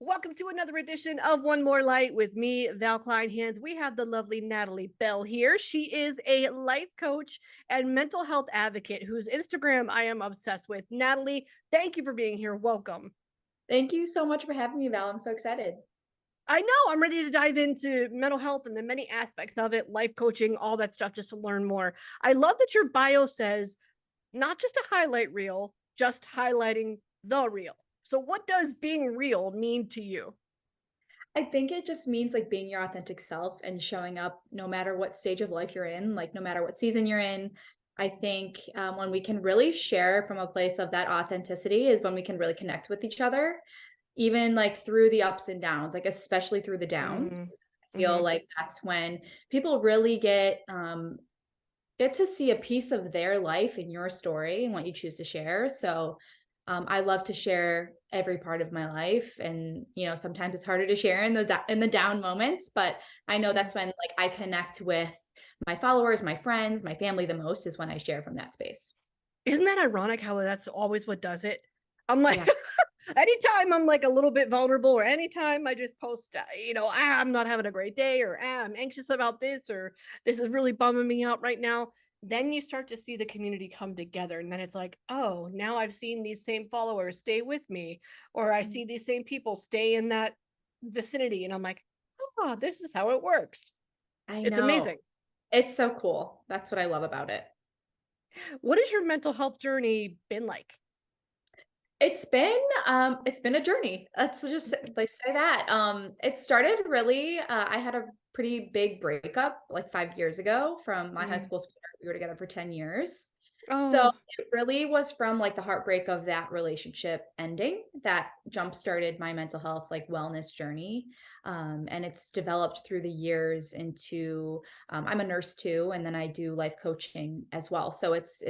Welcome to another edition of One More Light with me, Val Kleinhans. We have the lovely Natalie Bell here. She is a life coach and mental health advocate whose Instagram I am obsessed with. Natalie, thank you for being here. Welcome. Thank you so much for having me, Val. I'm so excited. I know I'm ready to dive into mental health and the many aspects of it, life coaching, all that stuff, just to learn more. I love that your bio says not just a highlight reel, just highlighting the real. So, what does being real mean to you? I think it just means like being your authentic self and showing up no matter what stage of life you're in, like no matter what season you're in. I think when we can really share from a place of that authenticity is when we can really connect with each other, even like through the ups and downs, like especially through the downs. Mm, I feel hmm. like that's when people really get to see a piece of their life in your story and what you choose to share. So I love to share every part of my life, and sometimes it's harder to share in the down moments. But I know Yeah. that's when like I connect with my followers, my friends, my family the most is when I share from that space. Isn't that ironic how that's always what does it? I'm like, Yeah. anytime I'm like a little bit vulnerable, or anytime I just post, I'm not having a great day, or I'm anxious about this, or this is really bumming me out right now. Then you start to see the community come together. And then it's like, oh, now I've seen these same followers stay with me, or I Mm. see these same people stay in that vicinity. And I'm like, oh, this is how it works. I It's know. amazing. It's so cool. That's what I love about it. What has your mental health journey been like? It's been a journey. Let's just like say that. It started really, I had a pretty big breakup like 5 years ago from my high Mm. school sweetheart. We were together for 10 years. So Oh, it really was from like the heartbreak of that relationship ending that jump started my mental health like wellness journey. And it's developed through the years into I'm a nurse too, and then I do life coaching as well. So it's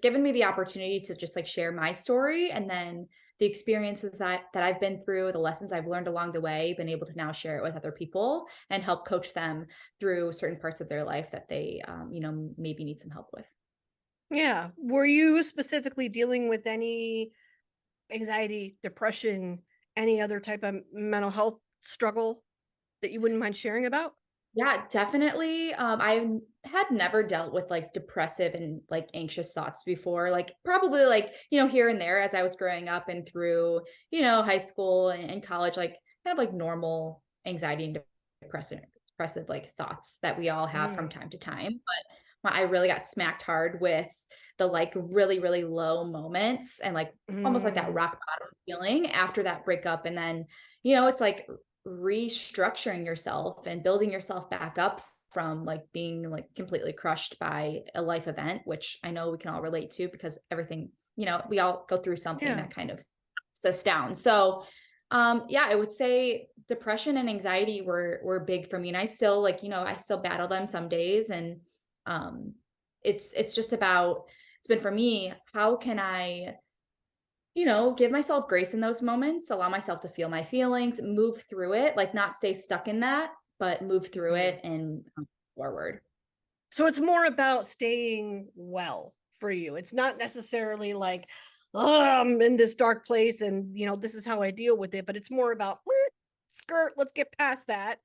given me the opportunity to just like share my story, and then the experiences that I've been through, the lessons I've learned along the way, been able to now share it with other people and help coach them through certain parts of their life that they, maybe need some help with. yeah. Were you specifically dealing with any anxiety, depression, any other type of mental health struggle that you wouldn't mind sharing about? Yeah, definitely. I had never dealt with like depressive and like anxious thoughts before, like probably like, here and there as I was growing up and through, high school and college, like kind of like normal anxiety and depressive like thoughts that we all have from Mm, time to time. But when I really got smacked hard with the like really, really low moments and like almost like that mm, rock bottom feeling after that breakup. And then, it's like restructuring yourself and building yourself back up from like being like completely crushed by a life event, which I know we can all relate to because everything, we all go through something yeah. that kind of knocks us down. So yeah, I would say depression and anxiety were big for me. And I still like, I still battle them some days. And um it's just about it's been for me, how can I give myself grace in those moments, allow myself to feel my feelings, move through it, like not stay stuck in that, but move through Mhm. it and forward. So it's more about staying well for you. It's not necessarily like, oh, I'm in this dark place and, this is how I deal with it, but it's more about skirt, let's get past that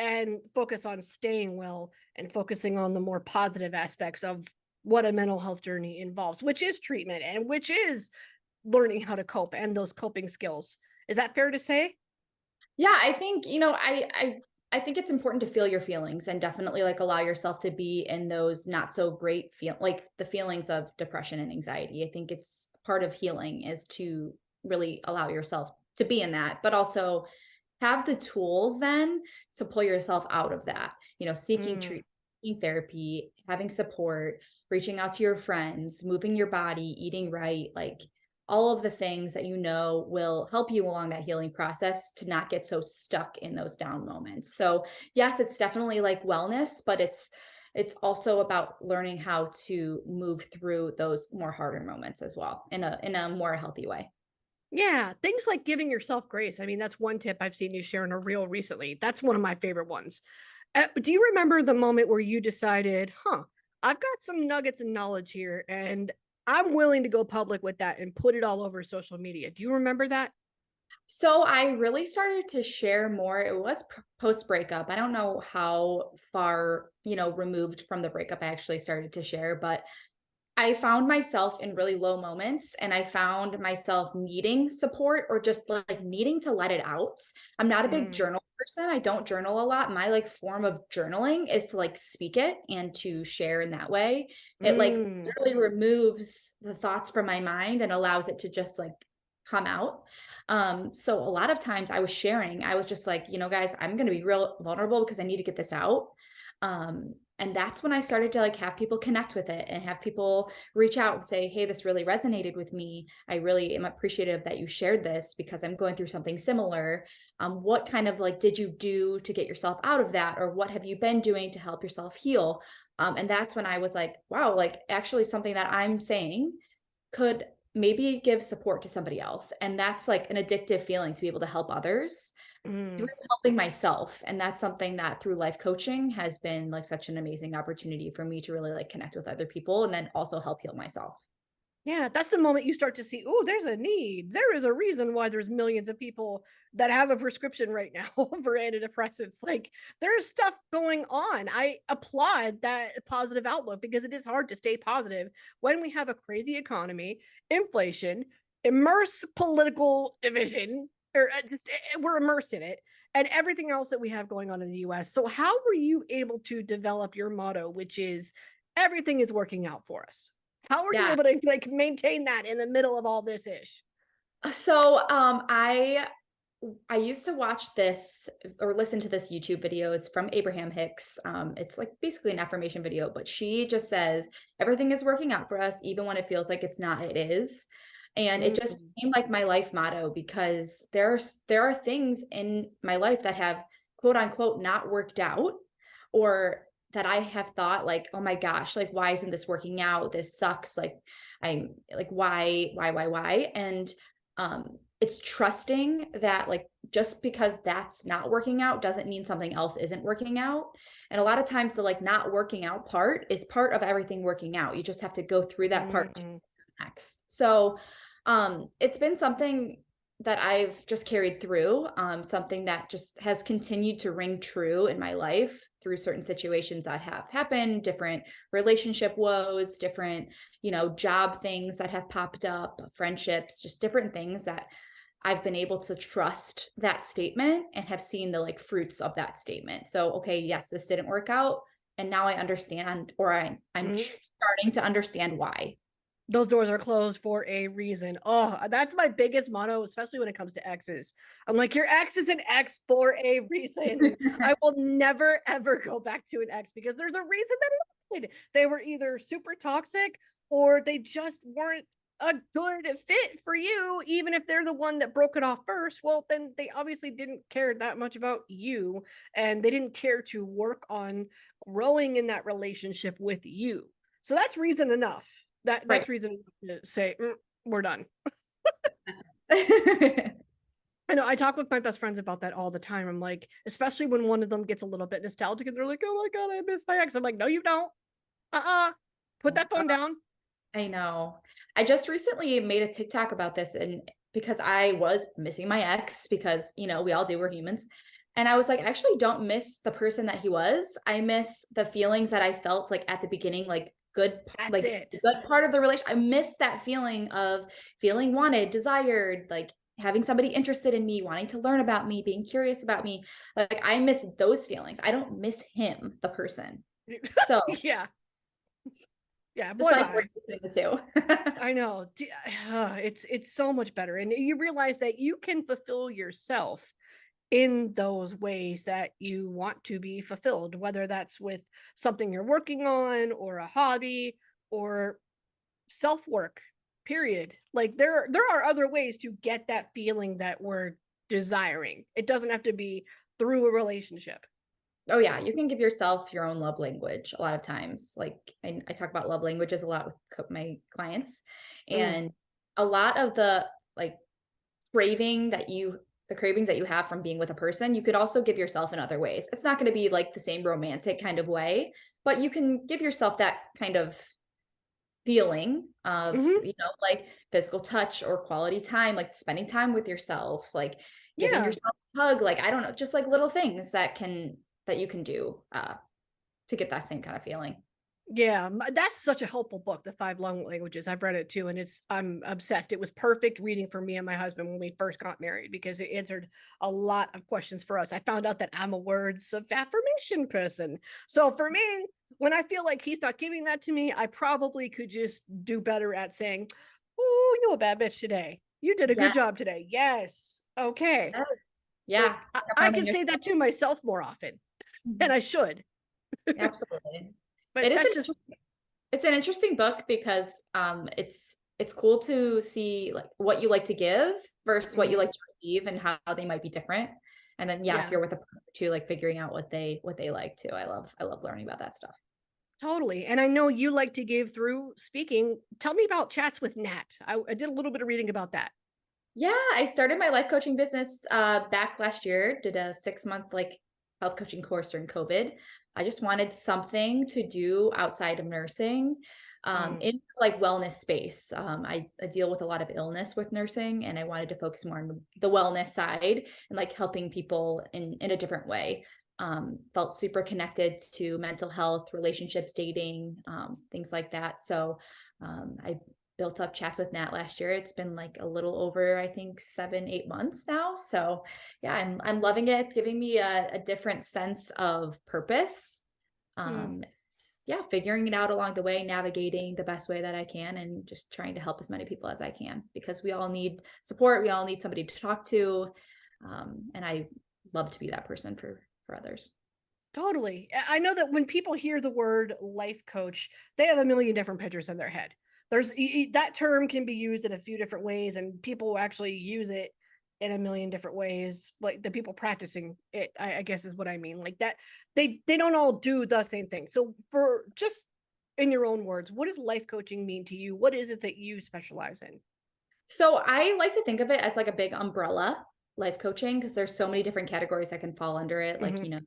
and focus on staying well and focusing on the more positive aspects of what a mental health journey involves, which is treatment and which is learning how to cope and those coping skills. Is that fair to say? Yeah, I think, I think it's important to feel your feelings and definitely like allow yourself to be in those not so great feel like the feelings of depression and anxiety. I think it's part of healing is to really allow yourself to be in that, but also have the tools then to pull yourself out of that, seeking Mm, treatment, seeking therapy, having support, reaching out to your friends, moving your body, eating right, like all of the things that will help you along that healing process to not get so stuck in those down moments. So, yes, it's definitely like wellness, but it's also about learning how to move through those more harder moments as well in a more healthy way. yeah, things like giving yourself grace. I mean, that's one tip I've seen you share in a reel recently. That's one of my favorite ones. Do you remember the moment where you decided, huh, I've got some nuggets of knowledge here and I'm willing to go public with that and put it all over social media? Do you remember that? So I really started to share more. It was post breakup. I don't know how far, removed from the breakup I actually started to share, but I found myself in really low moments and I found myself needing support or just like needing to let it out. I'm not a big Mm, journal person. I don't journal a lot. My like form of journaling is to like speak it and to share in that way. It like mm, literally removes the thoughts from my mind and allows it to just like come out. So a lot of times I was sharing, I was just like, guys, I'm going to be real vulnerable because I need to get this out. And that's when I started to like have people connect with it and have people reach out and say, hey, this really resonated with me. I really am appreciative that you shared this because I'm going through something similar. What kind of like did you do to get yourself out of that? Or what have you been doing to help yourself heal? And that's when I was like, wow, like actually something that I'm saying could maybe give support to somebody else. And that's like an addictive feeling to be able to help others through mm. helping myself. And that's something that through life coaching has been like such an amazing opportunity for me to really like connect with other people and then also help heal myself. Yeah, that's the moment you start to see, oh, there's a need. There is a reason why there's millions of people that have a prescription right now for antidepressants. Like there's stuff going on. I applaud that positive outlook because it is hard to stay positive when we have a crazy economy, inflation, immersed political division, or we're immersed in it, and everything else that we have going on in the US. So how were you able to develop your motto, which is everything is working out for us? How are you Yeah. able to like maintain that in the middle of all this ish? So I used to watch this or listen to this YouTube video. It's from Abraham Hicks. It's like basically an affirmation video, but she just says everything is working out for us, even when it feels like it's not, it is. And it just Mm, became like my life motto because there are things in my life that have quote unquote not worked out or that I have thought like, oh my gosh, like why isn't this working out? This sucks. Like I'm like, why? And it's trusting that like just because that's not working out doesn't mean something else isn't working out. And a lot of times the like not working out part is part of everything working out. You just have to go through that part mm, next. So it's been something that I've just carried through, something that just has continued to ring true in my life through certain situations that have happened, different relationship woes, different, job things that have popped up, friendships, just different things that I've been able to trust that statement and have seen the like fruits of that statement. So, okay, yes, this didn't work out. And now I understand, or I'm mm. starting to understand why. Those doors are closed for a reason. Oh, that's my biggest motto, especially when it comes to exes. I'm like, your ex is an ex for a reason. I will never ever go back to an ex because there's a reason that it ended. They were either super toxic or they just weren't a good fit for you, even if they're the one that broke it off first. Well, then they obviously didn't care that much about you and they didn't care to work on growing in that relationship with you. So that's reason enough. Right. That's reason to say we're done. I know I talk with my best friends about that all the time. I'm like, especially when one of them gets a little bit nostalgic and they're like, "Oh my god, I miss my ex." I'm like, "No, you don't. Put that phone down." I know. I just recently made a TikTok about this and because I was missing my ex because, we all do, we're humans. And I was like, I actually don't miss the person that he was. I miss the feelings that I felt like at the beginning, That's like it. the good part of the relation. I miss that feeling of feeling wanted, desired, like having somebody interested in me, wanting to learn about me, being curious about me. Like I miss those feelings. I don't miss him, the person. So Yeah, yeah. Boy, decide where bye. between the two. I know. It's so much better, and you realize that you can fulfill yourself in those ways that you want to be fulfilled, whether that's with something you're working on or a hobby or self work. Period. Like there are other ways to get that feeling that we're desiring. It doesn't have to be through a relationship. Oh yeah, you can give yourself your own love language a lot of times. Like I talk about love languages a lot with my clients, Mm, and a lot of the like craving that you the cravings that you have from being with a person, you could also give yourself in other ways. It's not going to be like the same romantic kind of way, but you can give yourself that kind of feeling of, Hmm. like physical touch or quality time, like spending time with yourself, like giving Yeah. yourself a hug, like I don't know, just like little things that you can do to get that same kind of feeling. Yeah, that's such a helpful book, The Five Love Languages. I've read it too, and I'm obsessed. It was perfect reading for me and my husband when we first got married because it answered a lot of questions for us. I found out that I'm a words of affirmation person. So for me, when I feel like he's not giving that to me, I probably could just do better at saying, "Oh, you a bad bitch today. You did a Yeah, good job today." Yes. Okay. yeah, yeah, Like I affirming can say yourself. that to myself more often, and Mhm. I should. Absolutely. It But is that's just it's an interesting book because it's cool to see like what you like to give versus what you mhm, like to receive and how they might be different. And then yeah, if yeah. you're with a partner too, like figuring out what they like too. I love learning about that stuff. Totally. And I know you like to give through speaking. Tell me about chats with Nat. I did a little bit of reading about that. Yeah, I started my life coaching business back last year, did a 6 month like health coaching course during COVID. I just wanted something to do outside of nursing Mm, in like wellness space. I deal with a lot of illness with nursing and I wanted to focus more on the wellness side and like helping people in a different way. Felt super connected to mental health, relationships, dating, things like that. So I built up chats with Nat last year. It's been like a little over, I think, 7, 8 months now. So yeah, I'm loving it. It's giving me a different sense of purpose. mm. Um, yeah, figuring it out along the way, navigating the best way that I can, and just trying to help as many people as I can because we all need support. We all need somebody to talk to, and I love to be that person for others. Totally. I know that when people hear the word life coach, they have a million different pictures in their head. That term can be used in a few different ways, and people actually use it in a million different ways. Like the people practicing it, I guess is what I mean. Like that, they don't all do the same thing. So for just in your own words, what does life coaching mean to you? What is it that you specialize in? So I like to think of it as like a big umbrella life coaching because there's so many different categories that can fall under it. Like, Mhm.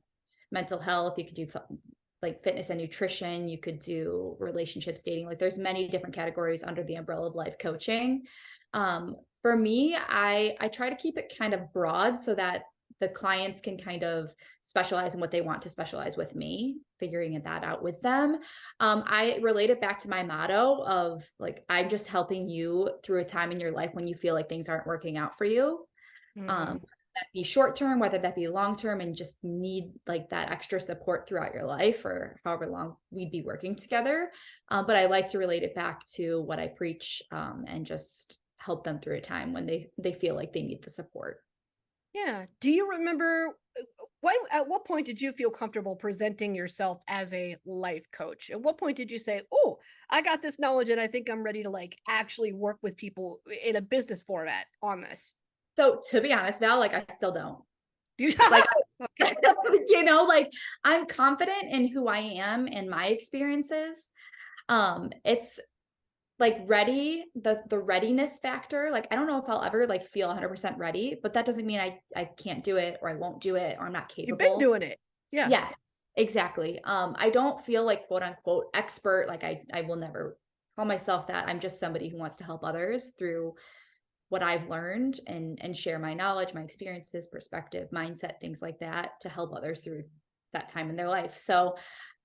mental health, you could do like fitness and nutrition, you could do relationships, dating. Like there's many different categories under the umbrella of life coaching. For me, I try to keep it kind of broad so that the clients can kind of specialize in what they want to specialize with me, figuring that out with them. I relate it back to my motto of like, I'm just helping you through a time in your life when you feel like things aren't working out for you. Mm. Whether that be short term, whether that be long term, and just need like that extra support throughout your life or however long we'd be working together. But I like to relate it back to what I preach and just help them through a time when they feel like they need the support. Yeah. Do you remember when at what point did you feel comfortable presenting yourself as a life coach? At what point did you say, "Oh, I got this knowledge and I think I'm ready to like actually work with people in a business format on this?" So to be honest, Val, like I still don't. You Like Okay. like I'm confident in who I am and my experiences. It's like ready, the readiness factor, like, I don't know if I'll ever, like, feel 100% ready, but that doesn't mean I can't do it or I won't do it or I'm not You've been capable. doing it. Yeah. Yes, exactly. I don't feel like quote unquote expert, like I will never call myself that. I'm just somebody who wants to help others through what I've learned and share my knowledge, my experiences, perspective, mindset, things like that to help others through that time in their life. So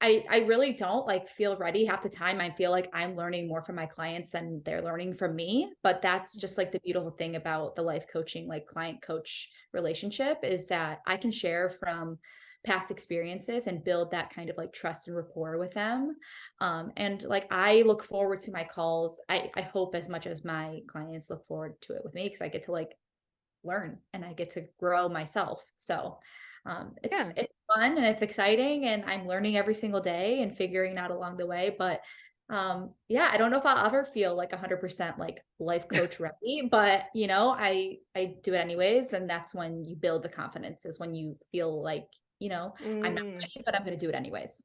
I really don't like feel ready half the time. I feel like I'm learning more from my clients than they're learning from me. But that's just like the beautiful thing about the life coaching, like client coach relationship is that I can share from past experiences and build that kind of like trust and rapport with them. And like I look forward to my calls. I hope as much as my clients look forward to it with me because I get to like learn and I get to grow myself. So Yeah. it's fun and it's exciting and I'm learning every single day and figuring it out along the way. But yeah, I don't know if I'll ever feel like 100% like life coach ready, but I do it anyways. And that's when you build the confidence is when you feel like, I'm not Mm, ready, but I'm going to do it anyways.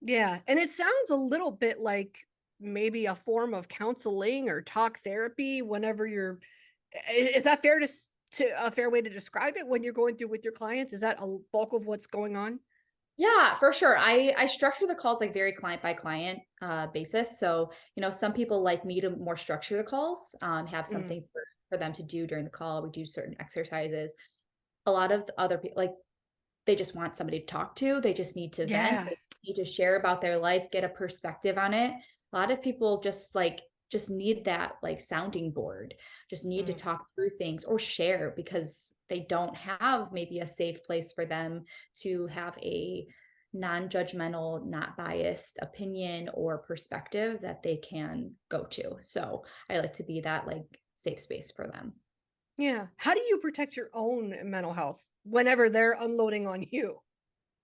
yeah. And it sounds a little bit like maybe a form of counseling or talk therapy whenever you're is that fair to a fair way to describe it when you're going through with your clients? Is that a bulk of what's going on? Yeah, for sure. I structure the calls like very client by client basis. So, some people like me to more structure the calls, have Mm, something for them to do during the call. We do certain exercises. A lot of the other people like they just want somebody to talk to. They just need to vent. yeah. They need to share about their life, get a perspective on it. A lot of people just need that like sounding board, just need to Mm, talk through things or share because they don't have maybe a safe place for them to have a non-judgmental, not biased opinion or perspective that they can go to. So I like to be that like safe space for them. yeah. How do you protect your own mental health whenever they're unloading on you?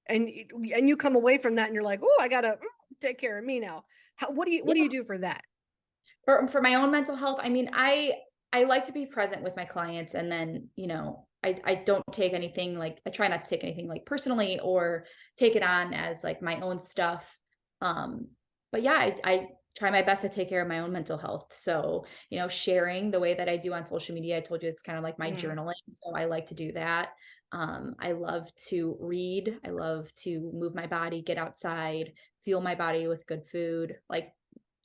And you come away from that and you're like, oh, I gotta take care of me now. What do you do for that? For my own mental health, I mean, I like to be present with my clients and then, I don't take anything like I try not to take anything like personally or take it on as like my own stuff. Um, but yeah, I try my best to take care of my own mental health. So, sharing the way that I do on social media, I told you it's kind of like my Mm, journaling. So I like to do that. I love to read. I love to move my body, get outside, fuel my body with good food. Like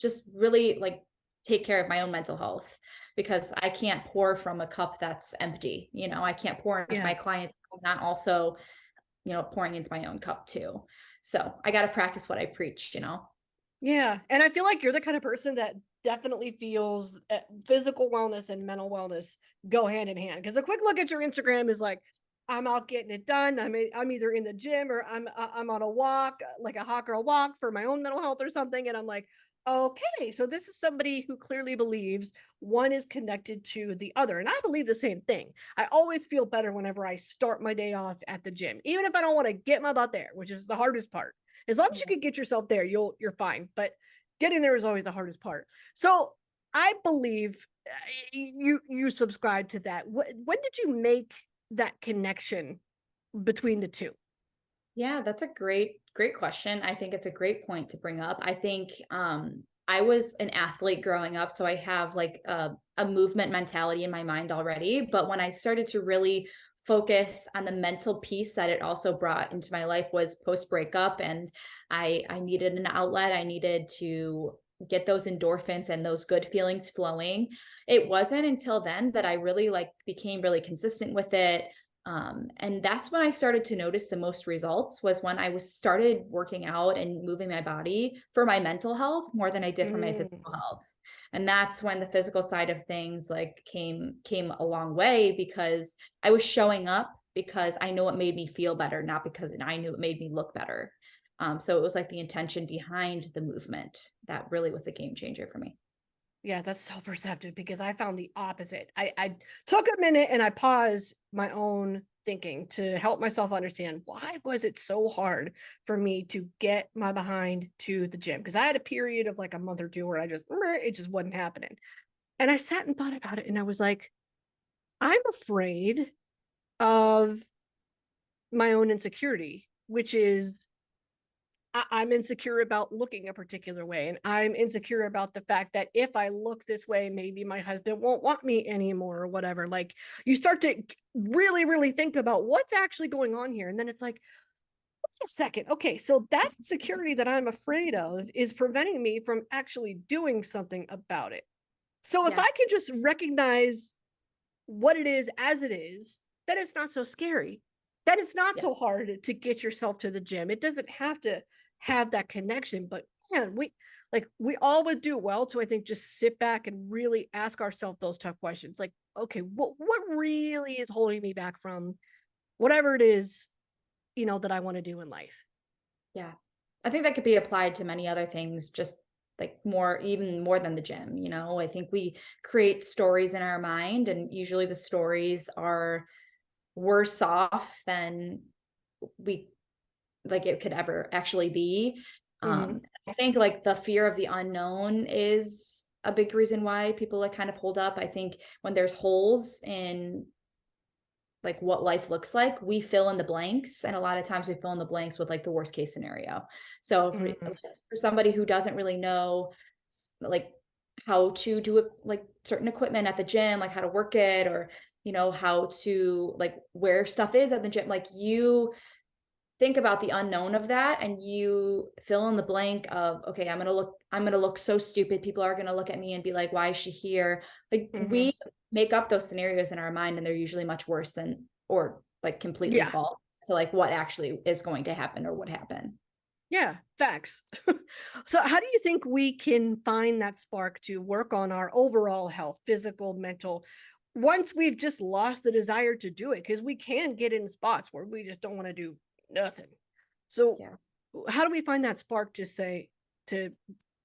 just really like take care of my own mental health because I can't pour from a cup that's empty. I can't pour into yeah. my clients. I'm not also, pouring into my own cup too. So I got to practice what I preach. Yeah. And I feel like you're the kind of person that definitely feels physical wellness and mental wellness go hand in hand. Because a quick look at your Instagram is like, I'm out getting it done. I'm either in the gym or I'm on a walk, like a hawk or a walk for my own mental health or something. And I'm like, okay, so this is somebody who clearly believes one is connected to the other. And I believe the same thing. I always feel better whenever I start my day off at the gym, even if I don't want to get my butt there, which is the hardest part. As long as you Yeah. can get yourself there, you're fine. But getting there is always the hardest part. So I believe you subscribe to that. When did you make that connection between the two? Yeah, that's a great question. I think it's a great point to bring up. I think I was an athlete growing up, so I have like a movement mentality in my mind already. But when I started to really focus on the mental piece that it also brought into my life was post breakup, and I needed an outlet. I needed to get those endorphins and those good feelings flowing. It wasn't until then that I really like became really consistent with it. And that's when I started to notice the most results was when I was started working out and moving my body for my mental health more than I did for my Mm, physical health. And that's when the physical side of things like came a long way because I was showing up because I know it made me feel better, not because I knew it made me look better. So it was like the intention behind the movement that really was the game changer for me. yeah, that's so perceptive because I found the opposite. I took a minute and I paused my own thinking to help myself understand why was it so hard for me to get my behind to the gym, because I had a period of like a month or two where it just wasn't happening. And I sat and thought about it and I was like, I'm afraid of my own insecurity, which is I'm insecure about looking a particular way. And I'm insecure about the fact that if I look this way, maybe my husband won't want me anymore or whatever. Like you start to really, really think about what's actually going on here. And then it's like, wait a second. Okay. So that insecurity that I'm afraid of is preventing me from actually doing something about it. So if Yeah. I can just recognize what it is as it is, then it's not so scary. Then it's not Yeah. so hard to get yourself to the gym. It doesn't have to have that connection. But man, we all would do well to, I think, just sit back and really ask ourselves those tough questions. Like, okay, what really is holding me back from whatever it is, that I want to do in life? Yeah. I think that could be applied to many other things, just like even more than the gym. I think we create stories in our mind, and usually the stories are worse off than we like it could ever actually be. Mm-hmm. I think like the fear of the unknown is a big reason why people like kind of hold up. I think when there's holes in like what life looks like, we fill in the blanks. And a lot of times we fill in the blanks with like the worst case scenario. So Mm-hmm. for somebody who doesn't really know like how to do it, like certain equipment at the gym, like how to work it or, how to like where stuff is at the gym, like think about the unknown of that and you fill in the blank of, okay, I'm going to look so stupid. People are going to look at me and be like, why is she here? Like Hmm. we make up those scenarios in our mind and they're usually much worse than, or like completely Yeah. false. So like what actually is going to happen or would happen. Yeah, facts. So, how do you think we can find that spark to work on our overall health, physical, mental, once we've just lost the desire to do it? Because we can get in spots where we just don't want to do nothing. So, Yeah. how do we find that spark to say, to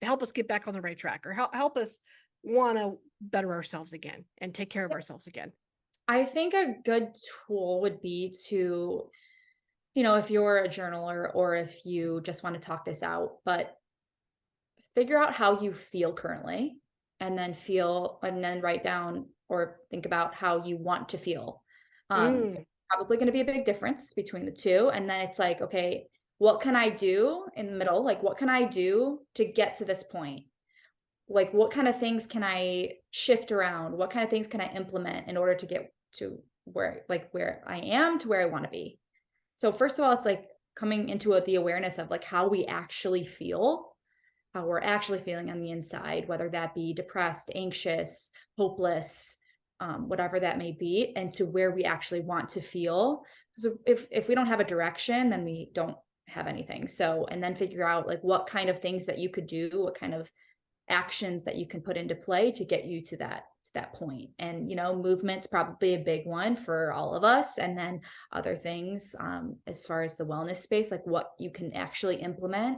help us get back on the right track, or help us want to better ourselves again and take care of ourselves again? I think a good tool would be to, if you're a journaler or if you just want to talk this out, but figure out how you feel currently and then write down or think about how you want to feel. Mm, Probably going to be a big difference between the two. And then it's like, okay, what can I do in the middle? Like, what can I do to get to this point? Like, what kind of things can I shift around? What kind of things can I implement in order to get to where I am to where I want to be? So first of all, it's like coming into the awareness of like how we're actually feeling on the inside, whether that be depressed, anxious, hopeless, whatever that may be, and to where we actually want to feel. So if we don't have a direction, then we don't have anything. So and then figure out like what kind of things that you could do, what kind of actions that you can put into play to get you to that point. And movement's probably a big one for all of us, and then other things, as far as the wellness space, like what you can actually implement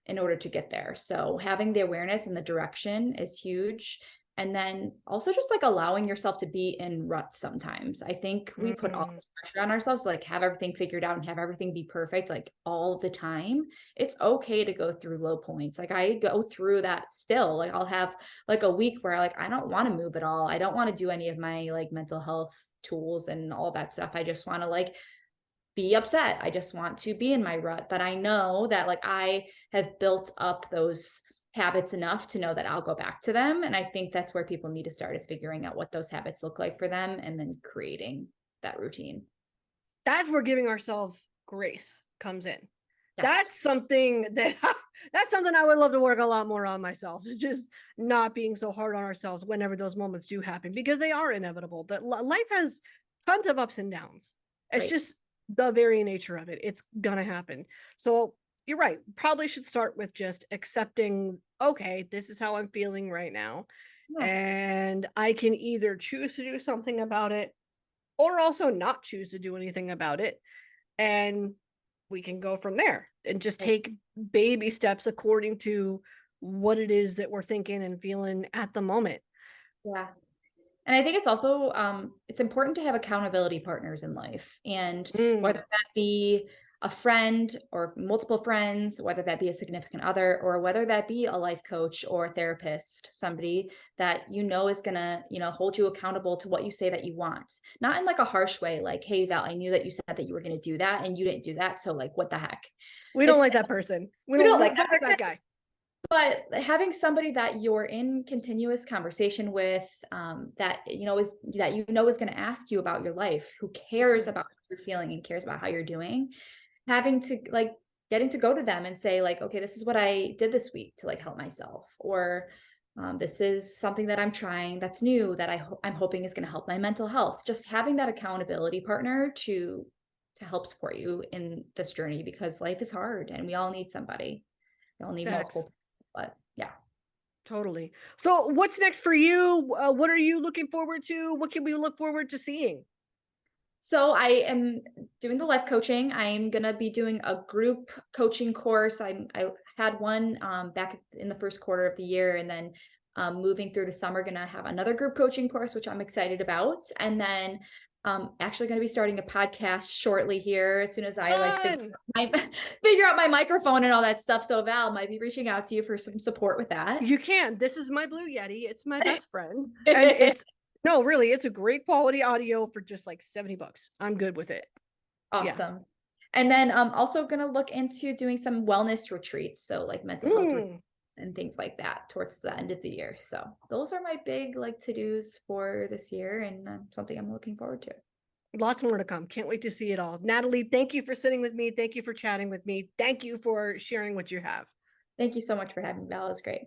in order to get there. So having the awareness and the direction is huge. And then also just like allowing yourself to be in ruts sometimes. I think we put all mm, this pressure on ourselves to like have everything figured out and have everything be perfect like all the time. It's okay to go through low points. Like I go through that still. Like I'll have like a week where like I don't want to move at all. I don't want to do any of my like mental health tools and all that stuff. I just want to like be upset. I just want to be in my rut. But I know that like I have built up those habits enough to know that I'll go back to them. And I think that's where people need to start, is figuring out what those habits look like for them and then creating that routine. that's where giving ourselves grace comes in. Yes. That's something that that's something I would love to work a lot more on myself. It's just not being so hard on ourselves whenever those moments do happen, because they are inevitable. That life has tons of ups and downs. It's Right. just the very nature of it. It's gonna happen. So you're right. Probably should start with just accepting, okay, this is how I'm feeling right now. Yeah. And I can either choose to do something about it or also not choose to do anything about it. And we can go from there and just Right. take baby steps according to what it is that we're thinking and feeling at the moment. Yeah. And I think it's also it's important to have accountability partners in life, and whether Mm, that be a friend or multiple friends, whether that be a significant other, or whether that be a life coach or a therapist, somebody that is going to, hold you accountable to what you say that you want. Not in like a harsh way, like, "Hey, Val, I knew that you said that you were going to do that and you didn't do that. So like, what the heck?" we don't It's like that person. we don't like that Don't like person. that guy. But having somebody that you're in continuous conversation with, that is going to ask you about your life, who cares Mm, about how you're feeling and cares about how you're doing, having to like getting to go to them and say like, okay, this is what I did this week to like help myself, or this is something that I'm trying that's new that I'm hoping is going to help my mental health. Just having that accountability partner to help support you in this journey, because life is hard and we all need somebody. We all need facts. multiple, but yeah. Totally. So, what's next for you? What are you looking forward to? What can we look forward to seeing? So I am doing the life coaching. I'm gonna be doing a group coaching course. I had one back in the first quarter of the year, and then moving through the summer, gonna have another group coaching course, which I'm excited about. And then actually gonna be starting a podcast shortly here as soon as I like Fun. figure out my microphone and all that stuff. So Val might be reaching out to you for some support with that. You can. This is my Blue Yeti. It's my best friend. And it's no, really, it's a great quality audio for just like $70. I'm good with it. Yeah. Awesome. And then I'm also going to look into doing some wellness retreats. So like mental health retreats Mm. and things like that towards the end of the year. So those are my big like to-dos for this year, and something I'm looking forward to. Lots more to come. Can't wait to see it all. Natalie, thank you for sitting with me. Thank you for chatting with me. Thank you for sharing what you have. Thank you so much for having me, Val. It was great.